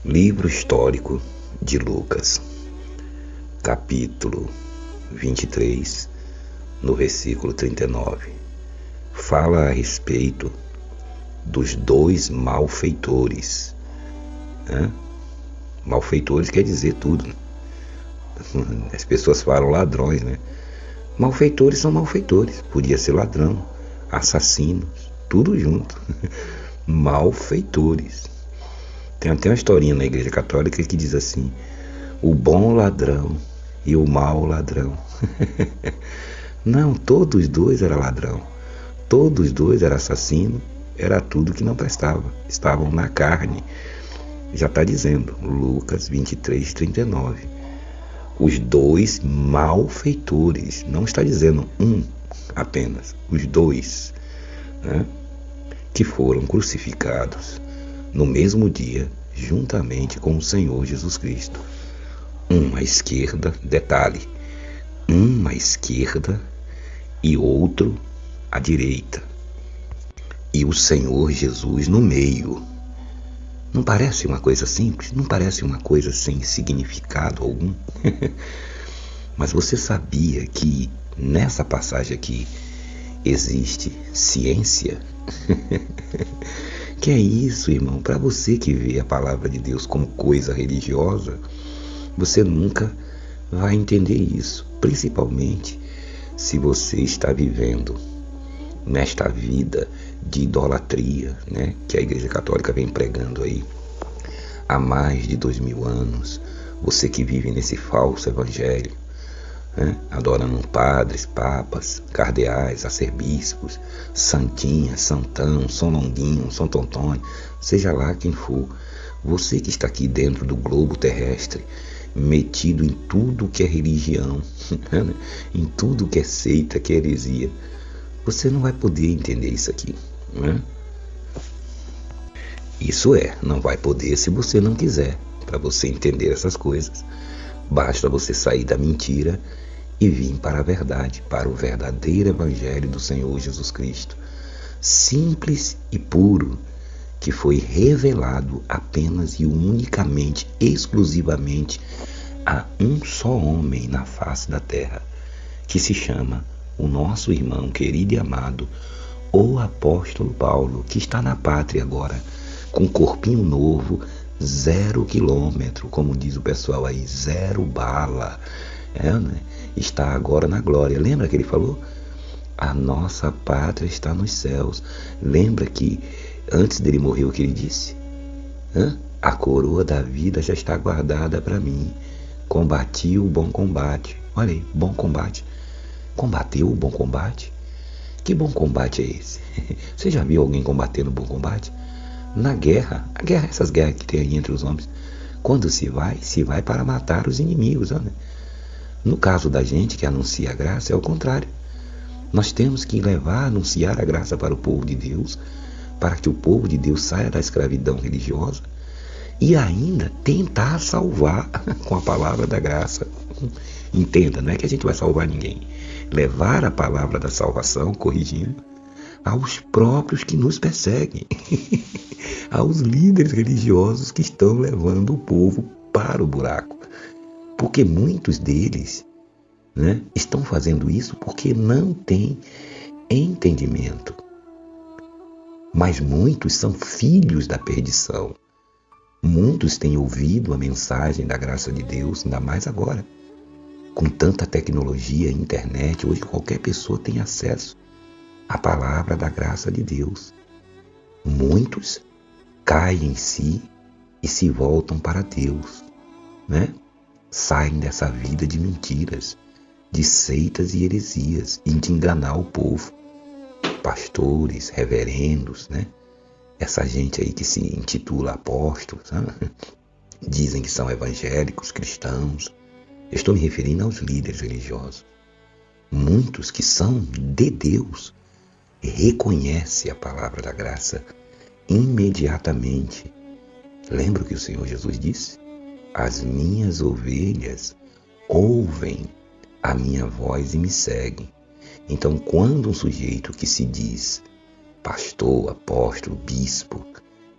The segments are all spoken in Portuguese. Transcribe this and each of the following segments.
Livro histórico de Lucas, capítulo 23, no versículo 39, fala a respeito dos dois malfeitores. Malfeitores quer dizer tudo. As pessoas falam ladrões, né? Malfeitores são malfeitores. Podia ser ladrão, assassinos, tudo junto. Malfeitores. Tem até uma historinha na Igreja Católica que diz assim: o bom ladrão e o mau ladrão. Não, todos os dois eram ladrão. Todos os dois eram assassino. Era tudo que não prestava. Estavam na carne. Já está dizendo, Lucas 23, 39. Os dois malfeitores. Não está dizendo um apenas. Os dois, né, que foram crucificados no mesmo dia, juntamente com o Senhor Jesus Cristo. Um à esquerda, detalhe, um à esquerda e outro à direita. E o Senhor Jesus no meio. Não parece uma coisa simples? Não parece uma coisa sem significado algum? Mas você sabia que nessa passagem aqui existe ciência? Que é isso, irmão? Para você que vê a palavra de Deus como coisa religiosa, você nunca vai entender isso. Principalmente se você está vivendo nesta vida de idolatria, né, que a Igreja Católica vem pregando aí há mais de 2000 anos. Você que vive nesse falso evangelho, né, adorando padres, papas, cardeais, arcebispos, santinhas, santão, São Longuinho, São Antônio, seja lá quem for. Você que está aqui dentro do globo terrestre, metido em tudo que é religião, em tudo que é seita, que é heresia, você não vai poder entender isso aqui, né? Isso não vai poder se você não quiser. Para você entender essas coisas, basta você sair da mentira e vir para a verdade, para o verdadeiro evangelho do Senhor Jesus Cristo, simples e puro, que foi revelado apenas e unicamente, exclusivamente a um só homem na face da terra, que se chama o nosso irmão querido e amado, o apóstolo Paulo, que está na pátria agora, com um corpinho novo, 0 quilômetro, como diz o pessoal aí, 0 bala, né? Está agora na glória. Lembra que ele falou? A nossa pátria está nos céus. Lembra que antes dele morrer o que ele disse? A coroa da vida já está guardada para mim. Combati o bom combate. Olha aí, bom combate. Combateu o bom combate? Que bom combate é esse? Você já viu alguém combatendo bom combate? Na guerra, essas guerras que tem aí entre os homens, quando se vai para matar os inimigos, né? No caso da gente que anuncia a graça, é o contrário. Nós temos que anunciar a graça para o povo de Deus, para que o povo de Deus saia da escravidão religiosa e ainda tentar salvar com a palavra da graça. Entenda, não é que a gente vai salvar ninguém. Levar a palavra da salvação, corrigindo, aos próprios que nos perseguem, aos líderes religiosos que estão levando o povo para o buraco. Porque muitos deles, né, estão fazendo isso porque não têm entendimento. Mas muitos são filhos da perdição. Muitos têm ouvido a mensagem da graça de Deus, ainda mais agora. Com tanta tecnologia, internet, hoje qualquer pessoa tem acesso à palavra da graça de Deus. Muitos caem em si e se voltam para Deus, né? Saem dessa vida de mentiras, de seitas e heresias, e de enganar o povo. Pastores, reverendos, né? Essa gente aí que se intitula apóstolos, né? Dizem que são evangélicos, cristãos. Eu estou me referindo aos líderes religiosos. Muitos que são de Deus reconhecem a palavra da graça imediatamente. Lembra o que o Senhor Jesus disse? As minhas ovelhas ouvem a minha voz e me seguem. Então, quando um sujeito que se diz pastor, apóstolo, bispo,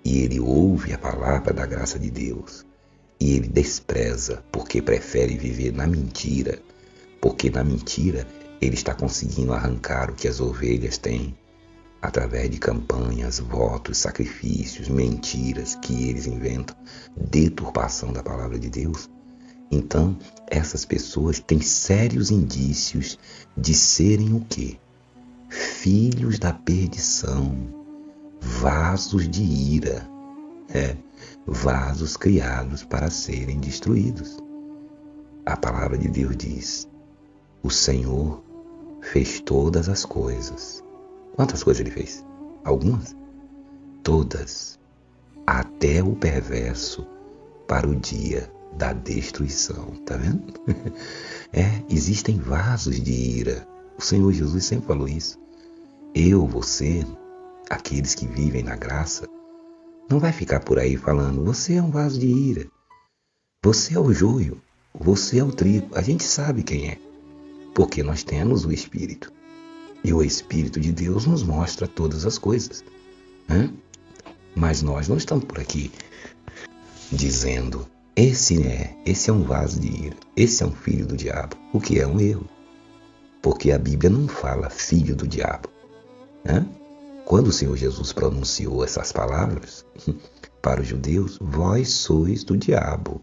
e ele ouve a palavra da graça de Deus e ele despreza porque prefere viver na mentira, porque na mentira ele está conseguindo arrancar o que as ovelhas têm através de campanhas, votos, sacrifícios, mentiras que eles inventam, deturpação da palavra de Deus. Então, essas pessoas têm sérios indícios de serem o quê? Filhos da perdição, vasos de ira, vasos criados para serem destruídos. A palavra de Deus diz: o Senhor fez todas as coisas. Quantas coisas ele fez? Algumas? Todas. Até o perverso para o dia da destruição. Tá vendo? Existem vasos de ira. O Senhor Jesus sempre falou isso. Eu, você, aqueles que vivem na graça, não vai ficar por aí falando: você é um vaso de ira, você é o joio, você é o trigo. A gente sabe quem é, porque nós temos o Espírito. E o Espírito de Deus nos mostra todas as coisas. Mas nós não estamos por aqui dizendo: esse é um vaso de ira, esse é um filho do diabo, o que é um erro. Porque a Bíblia não fala filho do diabo. Quando o Senhor Jesus pronunciou essas palavras para os judeus: vós sois do diabo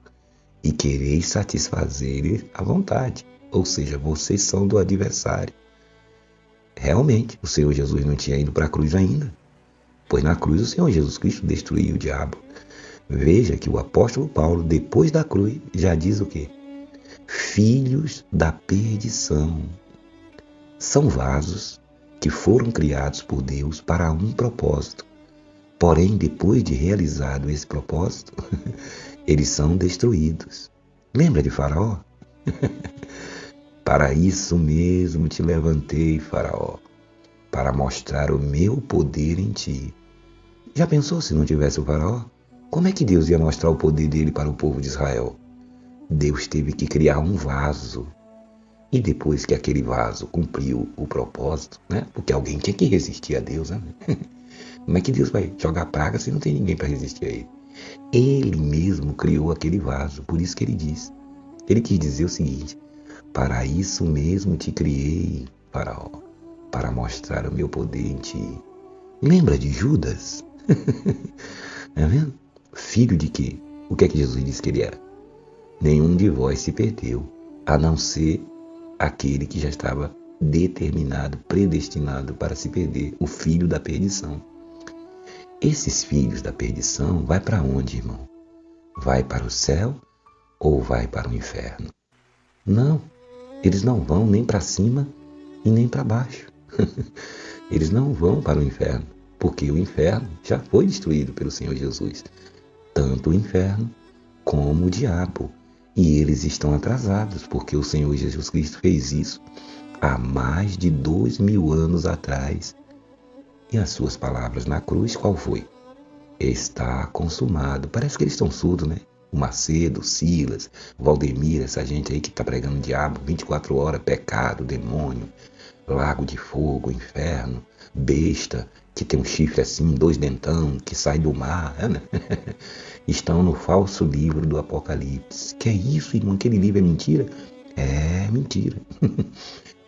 e quereis satisfazer a vontade. Ou seja, vocês são do adversário. Realmente, o Senhor Jesus não tinha ido para a cruz ainda, pois na cruz o Senhor Jesus Cristo destruiu o diabo. Veja que o apóstolo Paulo, depois da cruz, já diz o quê? Filhos da perdição. São vasos que foram criados por Deus para um propósito. Porém, depois de realizado esse propósito, eles são destruídos. Lembra de Faraó? Para isso mesmo te levantei, Faraó, para mostrar o meu poder em ti. Já pensou se não tivesse o Faraó? Como é que Deus ia mostrar o poder dele para o povo de Israel? Deus teve que criar um vaso. E depois que aquele vaso cumpriu o propósito, porque alguém tinha que resistir a Deus, Como é que Deus vai jogar praga se não tem ninguém para resistir a ele? Ele mesmo criou aquele vaso, por isso que ele diz. Ele quis dizer o seguinte: para isso mesmo te criei, Faraó, para mostrar o meu poder em ti. Lembra de Judas? Tá vendo? Filho de quê? O que é que Jesus disse que ele era? Nenhum de vós se perdeu, a não ser aquele que já estava determinado, predestinado para se perder, o filho da perdição. Esses filhos da perdição vai para onde, irmão? Vai para o céu ou vai para o inferno? Não, eles não vão nem para cima e nem para baixo. Eles não vão para o inferno, porque o inferno já foi destruído pelo Senhor Jesus. Tanto o inferno como o diabo. E eles estão atrasados, porque o Senhor Jesus Cristo fez isso há mais de 2000 anos atrás. E as suas palavras na cruz, qual foi? Está consumado. Parece que eles estão surdos, O Macedo, o Silas, o Valdemir, essa gente aí que está pregando o diabo 24 horas, pecado, demônio, lago de fogo, inferno, besta, que tem um chifre assim, 2 dentão, que sai do mar, Estão no falso livro do Apocalipse. Que é isso, irmão? Aquele livro é mentira? É mentira.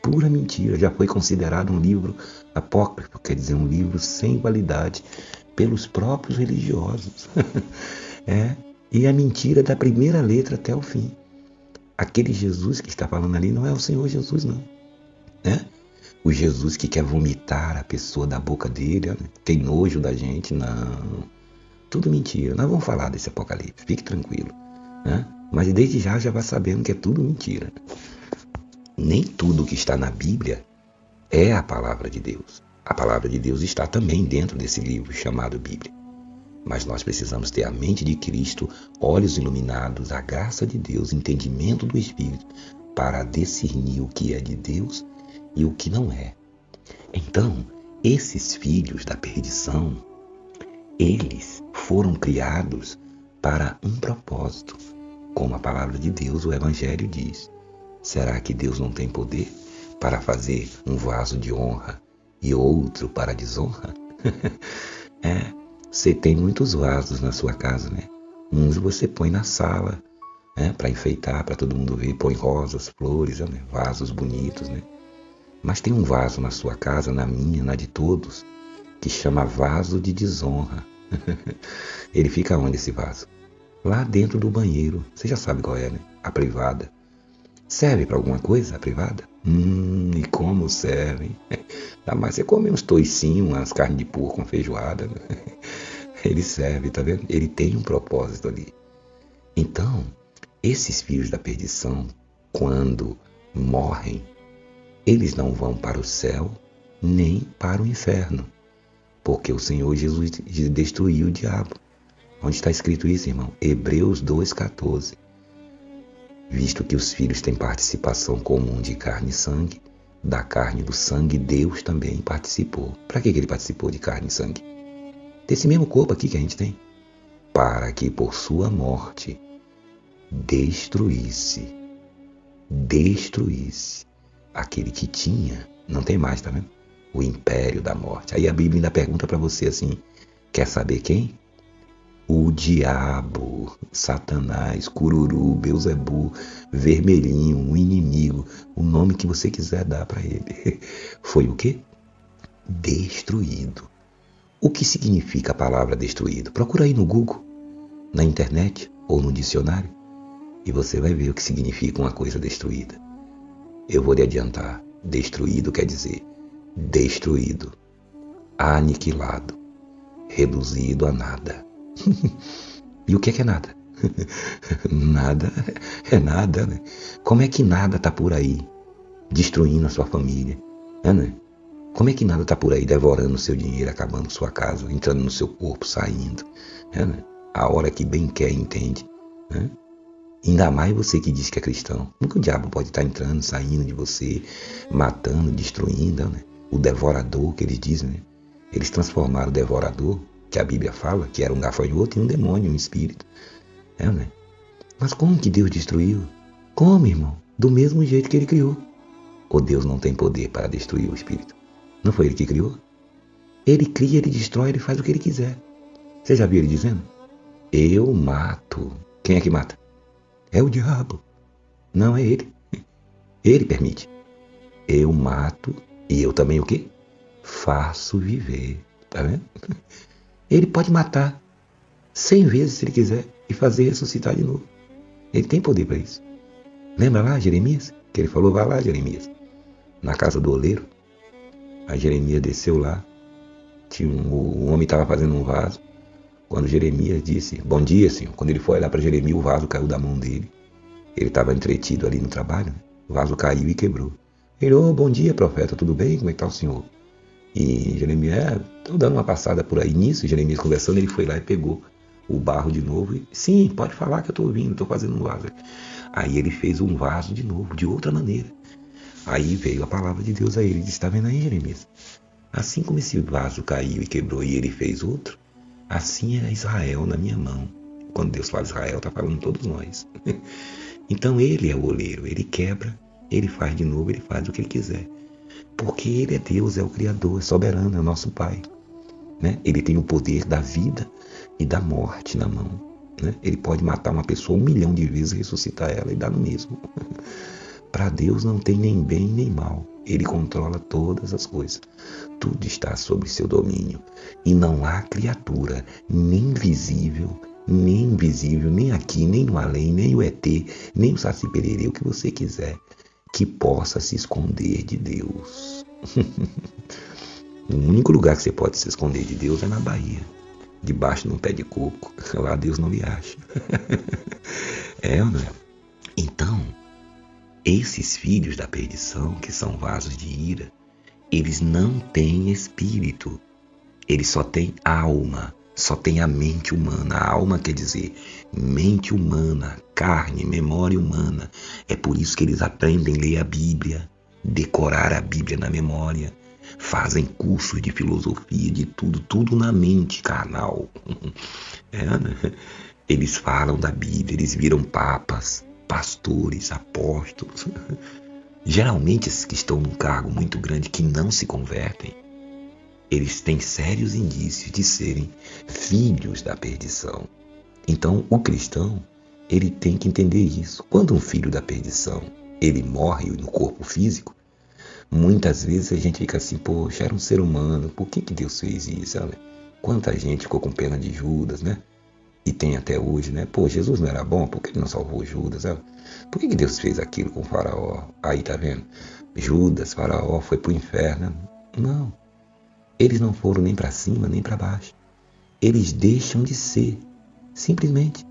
Pura mentira. Já foi considerado um livro apócrifo, quer dizer, um livro sem validade pelos próprios religiosos. E a mentira da primeira letra até o fim. Aquele Jesus que está falando ali não é o Senhor Jesus, não. O Jesus que quer vomitar a pessoa da boca dele, tem nojo da gente, não. Tudo mentira. Nós vamos falar desse Apocalipse, fique tranquilo. Mas desde já vai sabendo que é tudo mentira. Nem tudo que está na Bíblia é a palavra de Deus. A palavra de Deus está também dentro desse livro chamado Bíblia. Mas nós precisamos ter a mente de Cristo, olhos iluminados, a graça de Deus, entendimento do Espírito, para discernir o que é de Deus e o que não é. Então, esses filhos da perdição, eles foram criados para um propósito, como a palavra de Deus, o Evangelho diz. Será que Deus não tem poder para fazer um vaso de honra e outro para desonra? Você tem muitos vasos na sua casa, né? Uns você põe na sala, né? Para enfeitar, para todo mundo ver. Põe rosas, flores, né? Vasos bonitos, né? Mas tem um vaso na sua casa, na minha, na de todos, que chama vaso de desonra. Ele fica onde esse vaso? Lá dentro do banheiro. Você já sabe qual é, né? A privada. Serve para alguma coisa a privada? E como serve? Ainda mais você comer uns toicinhos, umas carnes de porco, uma feijoada. Né? Ele serve, tá vendo? Ele tem um propósito ali. Então, esses filhos da perdição, quando morrem, eles não vão para o céu nem para o inferno, porque o Senhor Jesus destruiu o diabo. Onde está escrito isso, irmão? Hebreus 2,14. Visto que os filhos têm participação comum de carne e sangue, da carne e do sangue Deus também participou. Para que ele participou de carne e sangue? Desse mesmo corpo aqui que a gente tem. Para que por sua morte destruísse aquele que tinha, não tem mais, tá vendo? O império da morte. Aí a Bíblia ainda pergunta para você assim, quer saber quem? O diabo, Satanás, Cururu, Beuzebu, Vermelhinho, o inimigo, o nome que você quiser dar para ele. Foi o quê? Destruído. O que significa a palavra destruído? Procura aí no Google, na internet ou no dicionário e você vai ver o que significa uma coisa destruída. Eu vou lhe adiantar. Destruído quer dizer destruído, aniquilado, reduzido a nada. E o que é nada? Nada é nada, né? Como é que nada está por aí destruindo a sua família? Né? Como é que nada está por aí devorando o seu dinheiro, acabando sua casa, entrando no seu corpo, saindo? Né? A hora que bem quer, entende? Né? Ainda mais você que diz que é cristão. Nunca o diabo pode estar entrando, saindo de você, matando, destruindo. Né? O devorador que eles dizem, né? Eles transformaram o devorador, que a Bíblia fala, que era um gafanhoto, em um demônio, um espírito. Né? Mas como que Deus destruiu? Como, irmão? Do mesmo jeito que ele criou. Ou Deus não tem poder para destruir o espírito? Não foi ele que criou? Ele cria, ele destrói, ele faz o que ele quiser. Você já viu ele dizendo? Eu mato. Quem é que mata? É o diabo. Não é ele. Ele permite. Eu mato e eu também o quê? Faço viver. Tá vendo? Ele pode matar 100 vezes se ele quiser e fazer ressuscitar de novo. Ele tem poder para isso. Lembra lá Jeremias? Que ele falou, vai lá Jeremias. Na casa do oleiro. Aí Jeremias desceu lá. O homem estava fazendo um vaso. Quando Jeremias disse, bom dia, senhor. Quando ele foi olhar para Jeremias, o vaso caiu da mão dele. Ele estava entretido ali no trabalho. Né? O vaso caiu e quebrou. Ele, bom dia, profeta, tudo bem? Como é que está o senhor? E Jeremias, estou dando uma passada por aí. Nisso, Jeremias conversando, ele foi lá e pegou o barro de novo. E, sim, pode falar que eu estou ouvindo, estou fazendo um vaso. Aí ele fez um vaso de novo, de outra maneira. Aí veio a palavra de Deus a ele. Ele disse, está vendo aí, Jeremias? Assim como esse vaso caiu e quebrou e ele fez outro, assim é Israel na minha mão. Quando Deus fala Israel, está falando todos nós. Então ele é o oleiro, ele quebra, ele faz de novo, ele faz o que ele quiser. Porque ele é Deus, é o Criador, é soberano, é o nosso Pai. Né? Ele tem o poder da vida e da morte na mão. Né? Ele pode matar uma pessoa 1 milhão de vezes, ressuscitar ela e dar no mesmo. Para Deus não tem nem bem nem mal. Ele controla todas as coisas. Tudo está sob seu domínio. E não há criatura, nem visível, nem invisível, nem aqui, nem no além, nem o ET, nem o Saci Pererê, o que você quiser, que possa se esconder de Deus. O único lugar que você pode se esconder de Deus é na Bahia. Debaixo de um pé de coco. Lá Deus não lhe acha. Não é? Então, esses filhos da perdição, que são vasos de ira, eles não têm espírito. Eles só têm alma. Só têm a mente humana. A alma quer dizer mente humana, carne, memória humana. É por isso que eles aprendem a ler a Bíblia, decorar a Bíblia na memória. Fazem cursos de filosofia, de tudo na mente carnal. Né? Eles falam da Bíblia, eles viram papas, pastores, apóstolos. Geralmente esses que estão num cargo muito grande, que não se convertem, eles têm sérios indícios de serem filhos da perdição. Então, o cristão, ele tem que entender isso. Quando um filho da perdição, ele morre no corpo físico, muitas vezes a gente fica assim, poxa, era um ser humano, por que Deus fez isso? Olha, quanta gente ficou com pena de Judas, né? E tem até hoje, né? Pô, Jesus não era bom, por que ele não salvou Judas? Olha, por que Deus fez aquilo com o faraó? Aí, tá vendo? Judas, faraó, foi pro inferno. Não, eles não foram nem para cima, nem para baixo. Eles deixam de ser, simplesmente,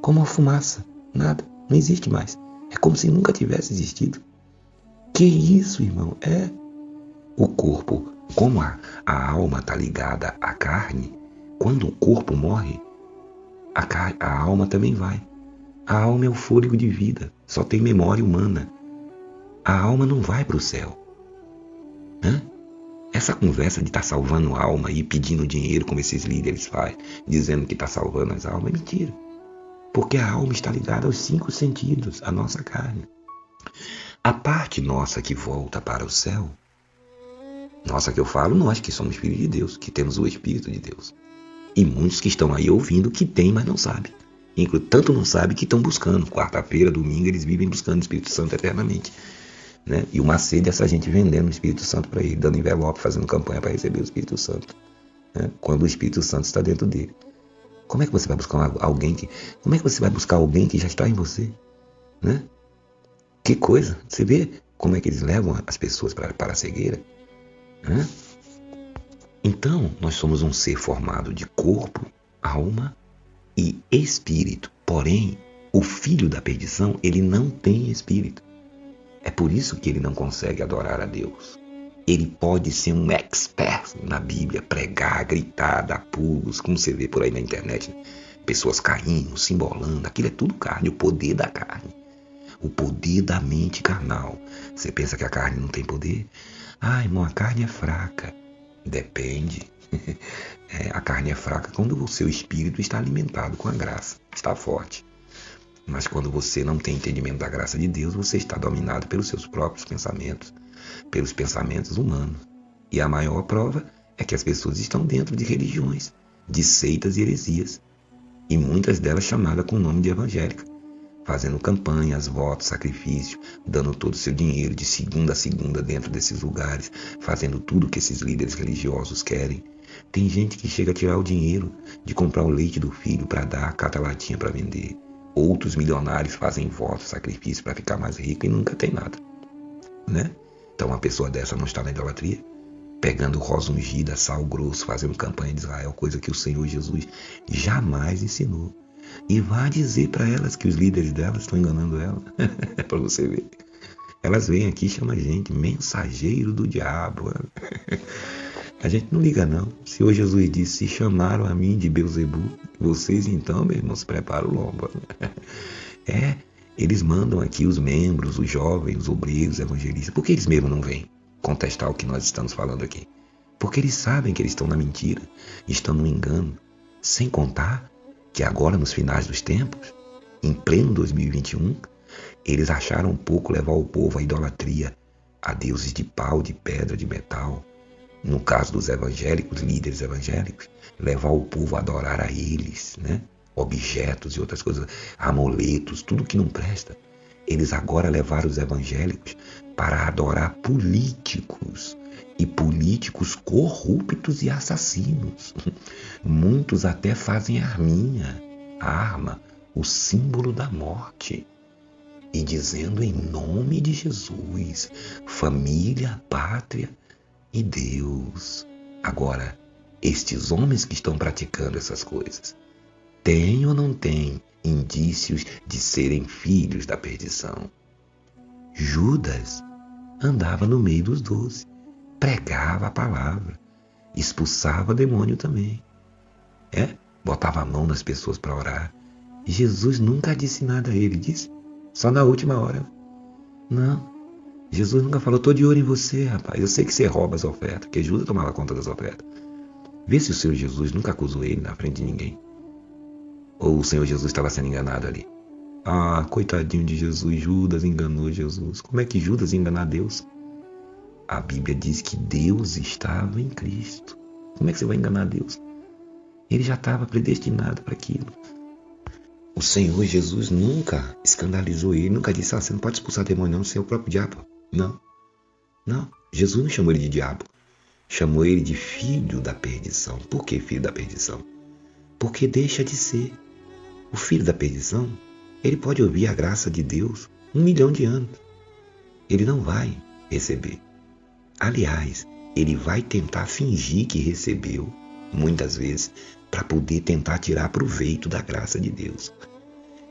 como a fumaça. Nada, não existe mais. É como se nunca tivesse existido. Que isso, irmão? É o corpo, como a alma está ligada à carne, quando o corpo morre, a alma também vai. A alma é o fôlego de vida, só tem memória humana. A alma não vai para o céu. Hã? Essa conversa de estar salvando a alma e pedindo dinheiro, como esses líderes fazem, dizendo que está salvando as almas, é mentira. Porque a alma está ligada aos 5 sentidos, à nossa carne. A parte nossa que volta para o céu, nossa que eu falo, nós que somos filhos de Deus, que temos o Espírito de Deus. E muitos que estão aí ouvindo que tem, mas não sabem. Tanto não sabem que estão buscando. Quarta-feira, domingo, eles vivem buscando o Espírito Santo eternamente. Né? E uma sede é essa gente vendendo o Espírito Santo para ele, dando envelope, fazendo campanha para receber o Espírito Santo. Né? Quando o Espírito Santo está dentro dele. Como é que você vai buscar alguém que... Como é que você vai buscar alguém que já está em você? Né? Que coisa! Você vê como é que eles levam as pessoas para a cegueira? Né? Então, nós somos um ser formado de corpo, alma e espírito. Porém, o filho da perdição, ele não tem espírito. É por isso que ele não consegue adorar a Deus. Ele pode ser um expert na Bíblia, pregar, gritar, dar pulos, como você vê por aí na internet, né? Pessoas caindo, se embolando, aquilo é tudo carne, o poder da carne. O poder da mente carnal. Você pensa que a carne não tem poder? Ah, irmão, a carne é fraca. Depende. A carne é fraca quando o seu espírito está alimentado com a graça, está forte. Mas quando você não tem entendimento da graça de Deus, você está dominado pelos seus próprios pensamentos, pelos pensamentos humanos. E a maior prova é que as pessoas estão dentro de religiões, de seitas e heresias, e muitas delas chamadas com o nome de evangélica, fazendo campanhas, votos, sacrifícios, dando todo o seu dinheiro de segunda a segunda dentro desses lugares, fazendo tudo que esses líderes religiosos querem. Tem gente que chega a tirar o dinheiro de comprar o leite do filho para dar, cata latinha para vender. Outros milionários fazem votos, sacrifícios para ficar mais rico e nunca tem nada. Né? Então uma pessoa dessa não está na idolatria, pegando rosa ungida, sal grosso, fazendo campanha de Israel, coisa que o Senhor Jesus jamais ensinou. E vá dizer para elas que os líderes delas estão enganando ela. Para você ver. Elas vêm aqui e chamam a gente mensageiro do diabo. A gente não liga não. O Senhor Jesus disse, se chamaram a mim de Beelzebu, vocês então, meu irmão, se preparam o lombo. Eles mandam aqui os membros, os jovens, os obreiros, os evangelistas. Por que eles mesmos não vêm contestar o que nós estamos falando aqui? Porque eles sabem que eles estão na mentira, estão no engano. Sem contar que agora, nos finais dos tempos, em pleno 2021, eles acharam pouco levar o povo à idolatria, a deuses de pau, de pedra, de metal. No caso dos evangélicos, líderes evangélicos, levar o povo a adorar a eles, né? Objetos e outras coisas, amuletos, tudo que não presta. Eles agora levaram os evangélicos para adorar políticos, e políticos corruptos e assassinos. Muitos até fazem arminha, arma, o símbolo da morte, e dizendo em nome de Jesus, família, pátria e Deus. Agora, estes homens que estão praticando essas coisas, têm ou não têm indícios de serem filhos da perdição? Judas andava no meio dos 12, pregava a palavra, expulsava demônio também. Botava a mão nas pessoas para orar. Jesus nunca disse nada a ele, disse só na última hora. Não, Jesus nunca falou, estou de olho em você, rapaz, eu sei que você rouba as ofertas, porque Judas tomava conta das ofertas. Vê se o Senhor Jesus nunca acusou ele na frente de ninguém. Ou o Senhor Jesus estava sendo enganado ali. Ah, coitadinho de Jesus, Judas enganou Jesus. Como é que Judas ia enganar Deus? A Bíblia diz que Deus estava em Cristo. Como é que você vai enganar Deus? Ele já estava predestinado para aquilo. O Senhor Jesus nunca escandalizou ele, nunca disse, você não pode expulsar demônio não, você é o próprio diabo. Não. Jesus não chamou ele de diabo. Chamou ele de filho da perdição. Por que filho da perdição? Porque deixa de ser. O filho da perdição, ele pode ouvir a graça de Deus 1 milhão de anos. Ele não vai receber. Aliás, ele vai tentar fingir que recebeu, muitas vezes, para poder tentar tirar proveito da graça de Deus.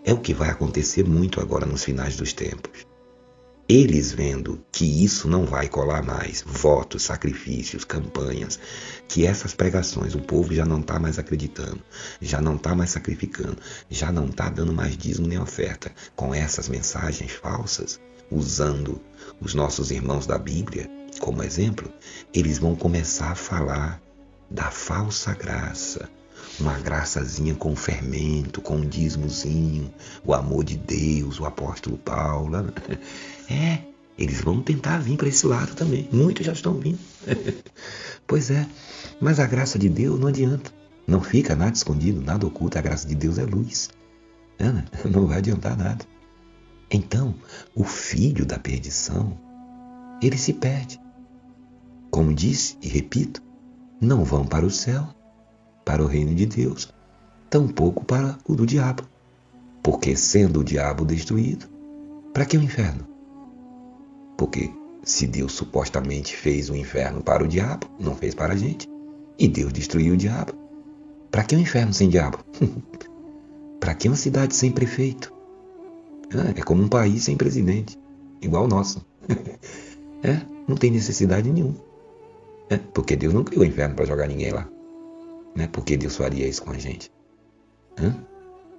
É o que vai acontecer muito agora nos finais dos tempos. Eles vendo que isso não vai colar mais, votos, sacrifícios, campanhas, que essas pregações, o povo já não está mais acreditando, já não está mais sacrificando, já não está dando mais dízimo nem oferta com essas mensagens falsas, usando os nossos irmãos da Bíblia como exemplo, eles vão começar a falar da falsa graça, uma graçazinha com fermento, com um dízimozinho, o amor de Deus, o apóstolo Paulo. Eles vão tentar vir para esse lado também. Muitos já estão vindo. Pois é, mas a graça de Deus não adianta. Não fica nada escondido, nada oculto. A graça de Deus é luz. Não vai adiantar nada. Então, o filho da perdição, ele se perde. Como disse e repito, não vão para o céu, para o reino de Deus, tampouco para o do diabo. Porque sendo o diabo destruído, para que o inferno? Porque se Deus supostamente fez o inferno para o diabo, não fez para a gente, e Deus destruiu o diabo, para que o inferno sem diabo? Para que uma cidade sem prefeito? É como um país sem presidente, igual o nosso. Não tem necessidade nenhuma. Porque Deus não criou o inferno para jogar ninguém lá. Por que Deus faria isso com a gente?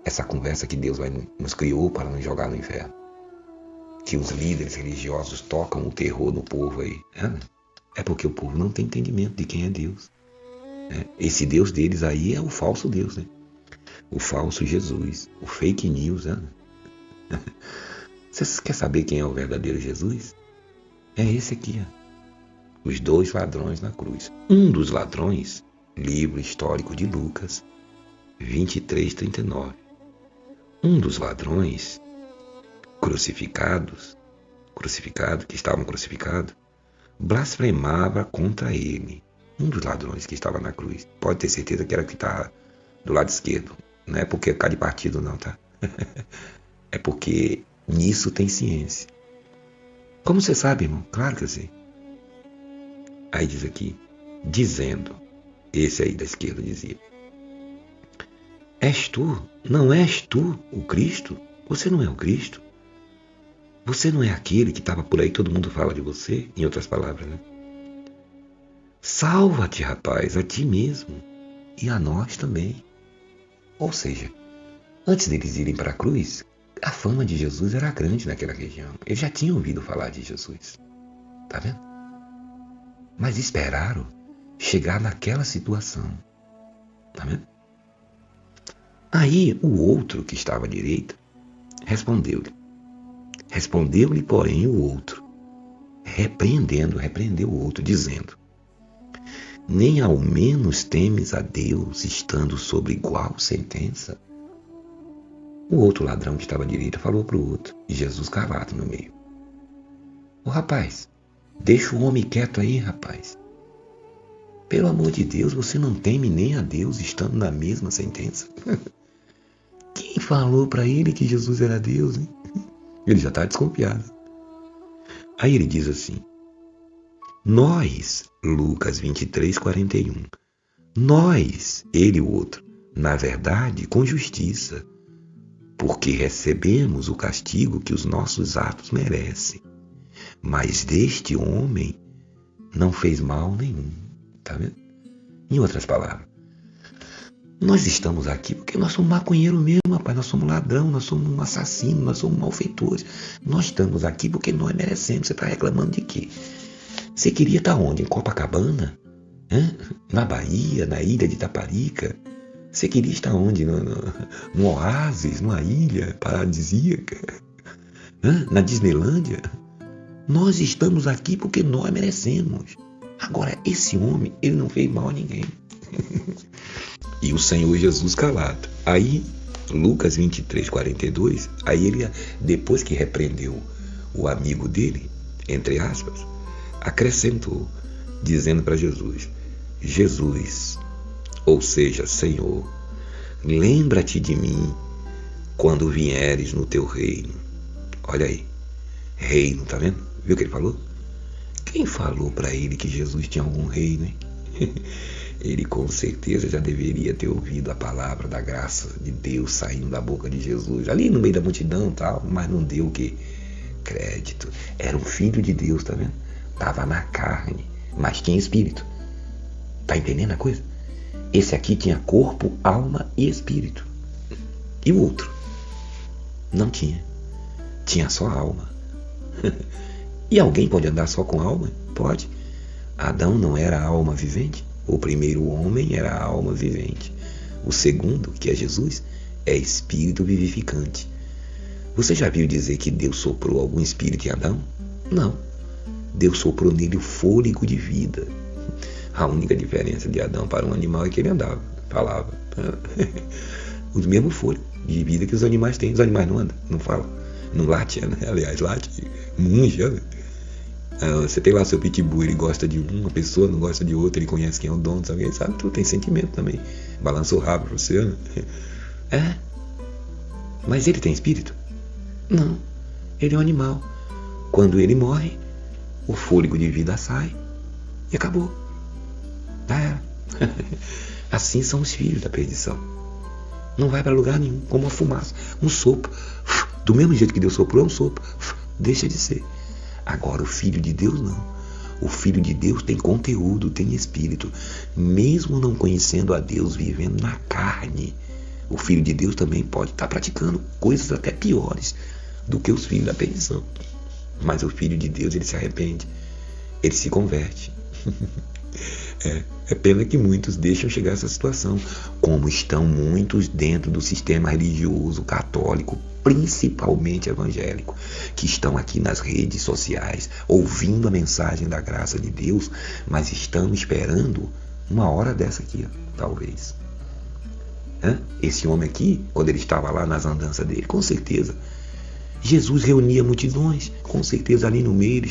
Essa conversa que Deus nos criou para nos jogar no inferno. Que os líderes religiosos tocam o terror no povo aí. É porque o povo não tem entendimento de quem é Deus. Esse Deus deles aí é o falso Deus. O falso Jesus. O fake news. Você quer saber quem é o verdadeiro Jesus? É esse aqui. Os 2 ladrões na cruz. Um dos ladrões, livro histórico de Lucas, 23:39. Um dos ladrões que estavam crucificados, blasfemava contra ele. Um dos ladrões que estava na cruz. Pode ter certeza que era o que está do lado esquerdo. Não é porque é cada partido não, tá? É porque nisso tem ciência. Como você sabe, irmão? Claro que eu sei. Aí diz aqui, dizendo, esse aí da esquerda dizia, não és tu o Cristo? Você não é o Cristo? Você não é aquele que estava por aí, todo mundo fala de você, em outras palavras, Salva-te, rapaz, a ti mesmo e a nós também. Ou seja, antes deles irem para a cruz, a fama de Jesus era grande naquela região. Eles já tinham ouvido falar de Jesus. Tá vendo? Mas esperaram chegar naquela situação. Tá vendo? Aí o outro que estava à direita respondeu-lhe. Respondeu-lhe, porém, o outro, repreendeu o outro, dizendo, nem ao menos temes a Deus estando sob igual sentença? O outro ladrão que estava à direita falou para o outro, e Jesus calado no meio. Ô rapaz, deixa o homem quieto aí, rapaz. Pelo amor de Deus, você não teme nem a Deus estando na mesma sentença? Quem falou para ele que Jesus era Deus, hein? Ele já está desconfiado. Aí ele diz assim, nós, Lucas 23:41, nós, ele e o outro, na verdade, com justiça, porque recebemos o castigo que os nossos atos merecem. Mas deste homem não fez mal nenhum. Tá vendo? Em outras palavras, nós estamos aqui porque nós somos maconheiros mesmo, rapaz. Nós somos ladrão, nós somos um assassino, nós somos malfeitores. Nós estamos aqui porque nós merecemos. Você está reclamando de quê? Você queria estar onde? Em Copacabana? Na Bahia, na ilha de Itaparica? Você queria estar onde? No oásis, numa ilha paradisíaca? Na Disneylândia? Nós estamos aqui porque nós merecemos. Agora, esse homem, ele não fez mal a ninguém. E o Senhor Jesus calado. Aí, Lucas 23, 42, aí ele, depois que repreendeu o amigo dele, entre aspas, acrescentou, dizendo para Jesus, Jesus, ou seja, Senhor, lembra-te de mim quando vieres no teu reino. Olha aí, reino, tá vendo? Viu o que ele falou? Quem falou para ele que Jesus tinha algum reino, hein? Ele com certeza já deveria ter ouvido a palavra da graça de Deus saindo da boca de Jesus, ali no meio da multidão, tal, mas não deu o que? Crédito. Era um filho de Deus, tá vendo? Estava na carne, mas tinha espírito. Tá entendendo a coisa? Esse aqui tinha corpo, alma e espírito. E o outro? Não tinha. Tinha só alma. E alguém pode andar só com alma? Pode. Adão não era alma vivente? O primeiro homem era a alma vivente. O segundo, que é Jesus, é espírito vivificante. Você já viu dizer que Deus soprou algum espírito em Adão? Não. Deus soprou nele o fôlego de vida. A única diferença de Adão para um animal é que ele andava, falava. O mesmo fôlego de vida que os animais têm. Os animais não andam, não falam. Não late, né? Aliás, late, munja, né? Você tem lá seu pitbull, ele gosta de uma pessoa, não gosta de outra, ele conhece quem é o dono, sabe? Ele sabe, tu tem sentimento também. Balança o rabo pra você, né? É. Mas ele tem espírito? Não. Ele é um animal. Quando ele morre, o fôlego de vida sai e acabou. Já era. Assim são os filhos da perdição. Não vai para lugar nenhum, como uma fumaça, um sopro. Do mesmo jeito que Deus soprou, é um sopro. Deixa de ser. Agora, o Filho de Deus não. O Filho de Deus tem conteúdo, tem espírito. Mesmo não conhecendo a Deus, vivendo na carne, o Filho de Deus também pode estar praticando coisas até piores do que os filhos da perdição. Mas o Filho de Deus, ele se arrepende. Ele se converte. É pena que muitos deixam chegar a essa situação, como estão muitos dentro do sistema religioso católico, principalmente evangélico, que estão aqui nas redes sociais, ouvindo a mensagem da graça de Deus, mas estão esperando uma hora dessa aqui, talvez. Esse homem aqui, quando ele estava lá nas andanças dele, com certeza, Jesus reunia multidões, com certeza ali no meio ele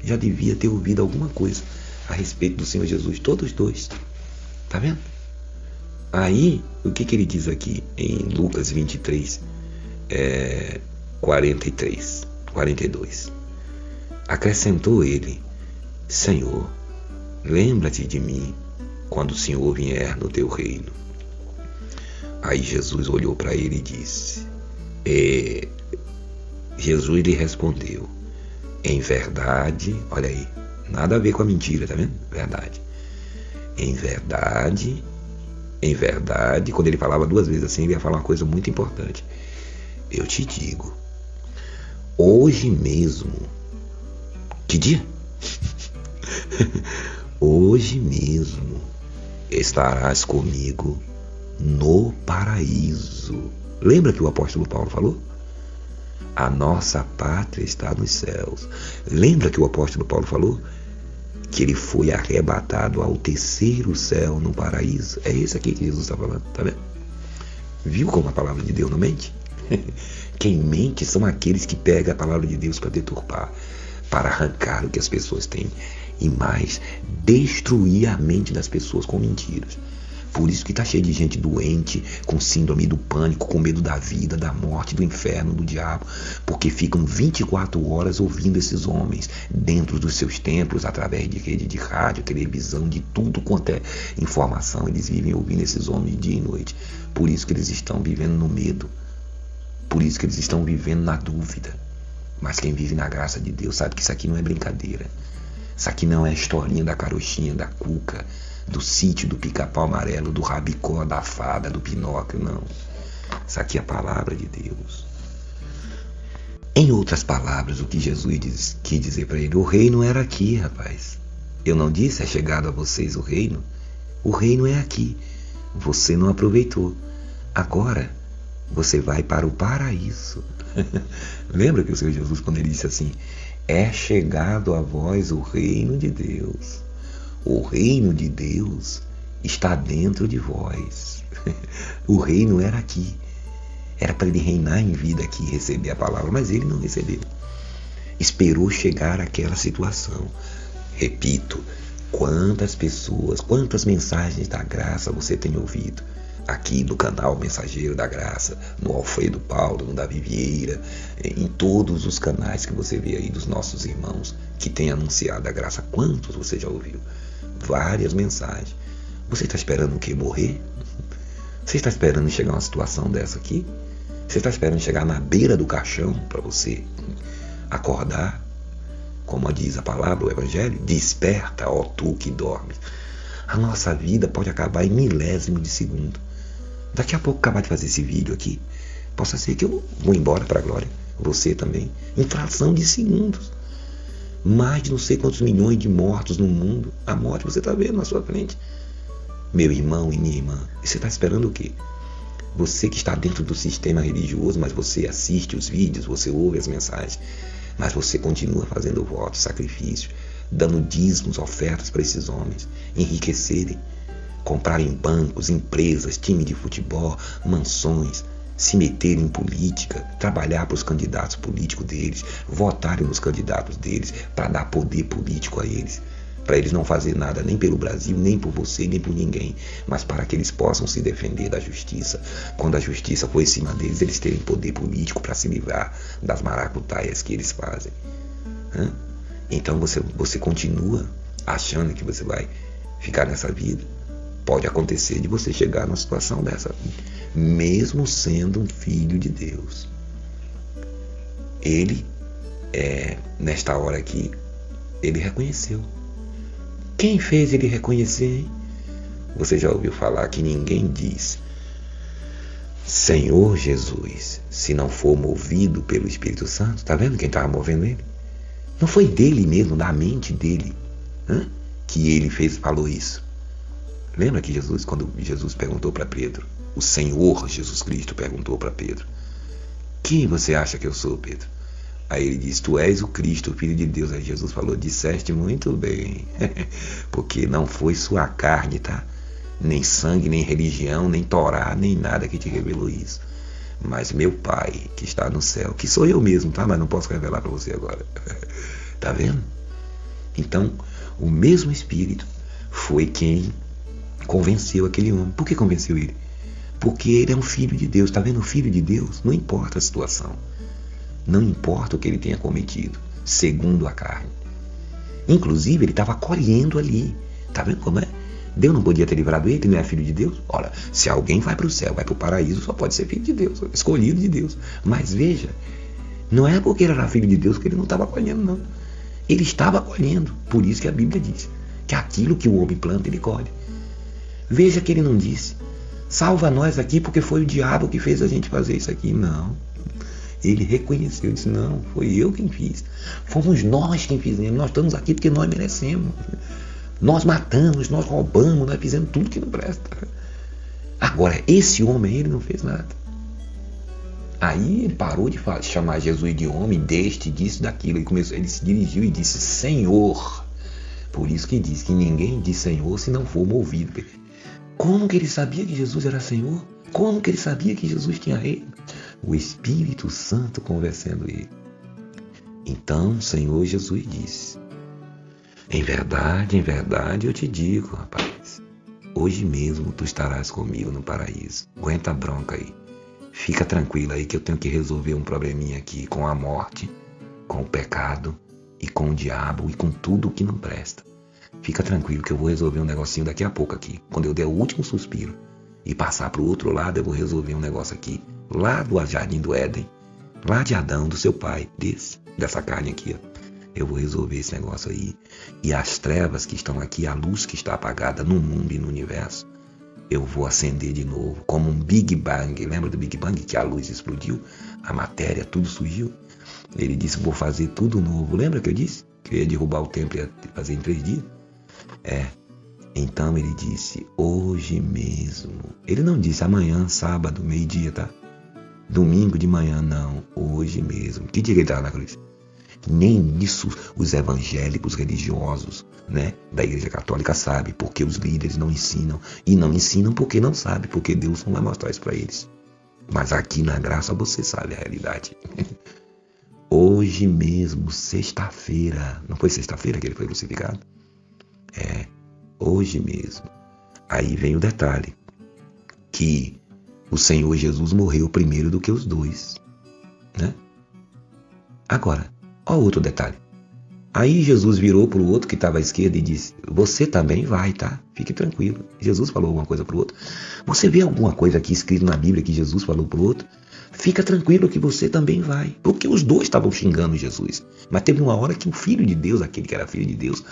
já devia ter ouvido alguma coisa a respeito do Senhor Jesus, todos dois, tá vendo? Aí, o que ele diz aqui em Lucas 23, 43, 42? Acrescentou ele, Senhor, lembra-te de mim quando o Senhor vier no teu reino. Aí Jesus olhou para ele e disse, Jesus lhe respondeu, em verdade, olha aí, nada a ver com a mentira, tá vendo? Verdade. Em verdade, quando ele falava duas vezes assim, ele ia falar uma coisa muito importante. Eu te digo, hoje mesmo, que dia? Hoje mesmo estarás comigo no paraíso. Lembra que o apóstolo Paulo falou? A nossa pátria está nos céus. Lembra que o apóstolo Paulo falou? Que ele foi arrebatado ao terceiro céu no paraíso. É esse aqui que Jesus está falando, tá vendo? Viu como a palavra de Deus não mente? Quem mente são aqueles que pegam a palavra de Deus para deturpar, para arrancar o que as pessoas têm e mais, destruir a mente das pessoas com mentiras. Por isso que está cheio de gente doente, com síndrome do pânico, com medo da vida, da morte, do inferno, do diabo, porque ficam 24 horas ouvindo esses homens dentro dos seus templos, através de rede de rádio, televisão, de tudo quanto é informação. Eles vivem ouvindo esses homens dia e noite. Por isso que eles estão vivendo no medo. Por isso que eles estão vivendo na dúvida. Mas quem vive na graça de Deus sabe que isso aqui não é brincadeira. Isso aqui não é historinha da carochinha, da Cuca, do sítio, do pica-pau amarelo, do rabicó, da fada, do Pinóquio, não. Isso aqui é a palavra de Deus. Em outras palavras, o que Jesus quis dizer para ele, o reino era aqui, rapaz. Eu não disse, é chegado a vocês o reino? O reino é aqui. Você não aproveitou. Agora, você vai para o paraíso. Lembra que o Senhor Jesus, quando ele disse assim, É chegado a vós o reino de Deus. O reino de Deus está dentro de vós. O reino era aqui. Era para ele reinar em vida aqui, receber a palavra, mas ele não recebeu. Esperou chegar àquela situação. Repito, quantas pessoas, quantas mensagens da graça você tem ouvido? Aqui no canal Mensageiro da Graça, no Alfredo Paulo, no Davi Vieira, em todos os canais que você vê aí dos nossos irmãos que têm anunciado a graça. Quantos você já ouviu? Várias mensagens. Você está esperando o quê? Morrer? Você está esperando chegar a uma situação dessa aqui? Você está esperando chegar na beira do caixão para você acordar? Como diz a palavra, o Evangelho, desperta, ó tu que dormes. A nossa vida pode acabar em milésimo de segundo. Daqui a pouco acabar de fazer esse vídeo aqui, possa ser que eu vou embora para a glória. Você também. Em fração de segundos. Mais de não sei quantos milhões de mortos no mundo. A morte você está vendo na sua frente. Meu irmão e minha irmã, e você está esperando o quê? Você que está dentro do sistema religioso, mas você assiste os vídeos, você ouve as mensagens, mas você continua fazendo votos, sacrifícios, dando dízimos, ofertas para esses homens enriquecerem, comprarem bancos, empresas, time de futebol, mansões, se meterem em política, trabalhar para os candidatos políticos deles, votarem nos candidatos deles para dar poder político a eles, para eles não fazer nada nem pelo Brasil, nem por você, nem por ninguém, mas para que eles possam se defender da justiça. Quando a justiça for em cima deles, eles terem poder político para se livrar das maracutaias que eles fazem. Então você continua achando que você vai ficar nessa vida. Pode acontecer de você chegar numa situação dessa, mesmo sendo um filho de Deus. Ele, nesta hora aqui, ele reconheceu. Quem fez ele reconhecer, hein? Você já ouviu falar que ninguém diz Senhor Jesus, se não for movido pelo Espírito Santo? Está vendo quem estava movendo ele? Não foi dele mesmo, da mente dele, que ele falou isso. Lembra que quando Jesus perguntou para Pedro, o Senhor Jesus Cristo perguntou para Pedro, quem você acha que eu sou, Pedro? Aí ele disse, tu és o Cristo, o Filho de Deus. Aí Jesus falou, disseste muito bem, porque não foi sua carne, tá? Nem sangue, nem religião, nem Torá, nem nada que te revelou isso. Mas meu Pai, que está no céu, que sou eu mesmo, tá? Mas não posso revelar para você agora. Tá vendo? Então, o mesmo Espírito foi quem convenceu aquele homem. Por que convenceu ele? Porque ele é um filho de Deus. Tá vendo? O filho de Deus, não importa a situação. Não importa o que ele tenha cometido, segundo a carne. Inclusive, ele estava colhendo ali. Tá vendo como é? Deus não podia ter livrado ele, não é filho de Deus? Olha, se alguém vai para o céu, vai para o paraíso, só pode ser filho de Deus, escolhido de Deus. Mas veja, não é porque ele era filho de Deus que ele não estava colhendo, não. Ele estava colhendo, por isso que a Bíblia diz que aquilo que o homem planta, ele colhe. Veja que ele não disse, salva nós aqui porque foi o diabo que fez a gente fazer isso aqui. Não. Ele reconheceu, disse, não, foi eu quem fiz. Fomos nós quem fizemos, nós estamos aqui porque nós merecemos. Nós matamos, nós roubamos, nós fizemos tudo que não presta. Agora, esse homem, ele não fez nada. Aí ele parou de chamar Jesus de homem, deste, disso, daquilo. Ele se dirigiu e disse, Senhor. Por isso que diz que ninguém diz Senhor se não for movido. Como que ele sabia que Jesus era Senhor? Como que ele sabia que Jesus tinha reino? O Espírito Santo convencendo ele. Então o Senhor Jesus disse, em verdade eu te digo, rapaz, hoje mesmo tu estarás comigo no paraíso. Aguenta a bronca aí. Fica tranquilo aí que eu tenho que resolver um probleminha aqui com a morte, com o pecado e com o diabo e com tudo que não presta. Fica tranquilo que eu vou resolver um negocinho daqui a pouco aqui. Quando eu der o último suspiro e passar para o outro lado, eu vou resolver um negócio aqui, lá do Jardim do Éden, lá de Adão, do seu pai, dessa carne aqui, ó. Eu vou resolver esse negócio aí. E as trevas que estão aqui, a luz que está apagada no mundo e no universo, eu vou acender de novo, como um Big Bang. Lembra do Big Bang, que a luz explodiu, a matéria, tudo surgiu? Ele disse, vou fazer tudo novo. Lembra que eu disse? Que eu ia derrubar o templo e ia fazer em 3 dias? Então ele disse, hoje mesmo. Ele não disse amanhã, sábado, meio-dia, tá? Domingo de manhã, não. Hoje mesmo. Que dia que ele estava na cruz? Nem isso os evangélicos religiosos, né, da Igreja Católica sabem, porque os líderes não ensinam. E não ensinam porque não sabem, porque Deus não vai mostrar isso para eles. Mas aqui na graça você sabe a realidade. Hoje mesmo, sexta-feira, não foi sexta-feira que ele foi crucificado? Hoje mesmo. Aí vem o detalhe, que o Senhor Jesus morreu primeiro do que os dois, né? Agora, olha outro detalhe. Aí Jesus virou para o outro que estava à esquerda e disse: você também vai, tá? Fique tranquilo. Jesus falou alguma coisa para o outro. Você vê alguma coisa aqui escrito na Bíblia que Jesus falou para o outro? Fica tranquilo que você também vai. Porque os dois estavam xingando Jesus. Mas teve uma hora que o Filho de Deus, aquele que era Filho de Deus,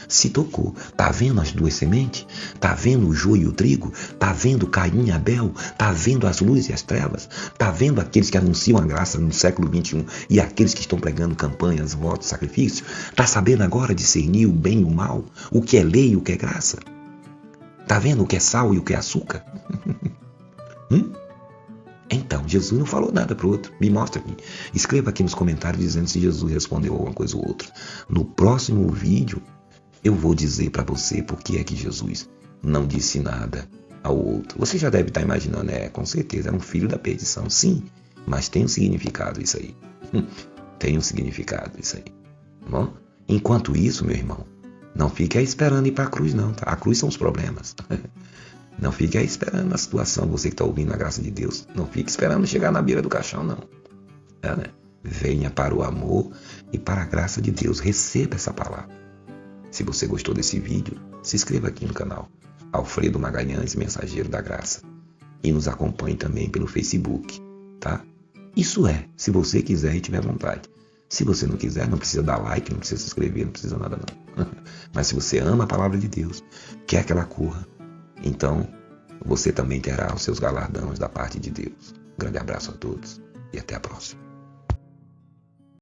se tocou. Tá vendo as duas sementes? Tá vendo o joio e o trigo? Tá vendo Caim e Abel? Tá vendo as luzes e as trevas? Tá vendo aqueles que anunciam a graça no século XXI e aqueles que estão pregando campanhas, votos, sacrifícios? Tá sabendo agora discernir o bem e o mal? O que é lei e o que é graça? Tá vendo o que é sal e o que é açúcar? Então, Jesus não falou nada para o outro. Me mostra aqui. Escreva aqui nos comentários dizendo se Jesus respondeu alguma coisa ou outra. No próximo vídeo, eu vou dizer para você por que é que Jesus não disse nada ao outro. Você já deve estar imaginando, com certeza, era um filho da perdição. Sim, mas tem um significado isso aí. Tem um significado isso aí. Bom? Enquanto isso, meu irmão, não fique aí esperando ir para a cruz, não. Tá? A cruz são os problemas. Não fique aí esperando a situação, você que está ouvindo a graça de Deus. Não fique esperando chegar na beira do caixão, não. Né? Venha para o amor e para a graça de Deus. Receba essa palavra. Se você gostou desse vídeo, se inscreva aqui no canal Alfredo Magalhães, Mensageiro da Graça. E nos acompanhe também pelo Facebook, tá? Isso se você quiser e tiver vontade. Se você não quiser, não precisa dar like, não precisa se inscrever, não precisa nada não. Mas se você ama a palavra de Deus, quer que ela corra, então você também terá os seus galardões da parte de Deus. Um grande abraço a todos e até a próxima.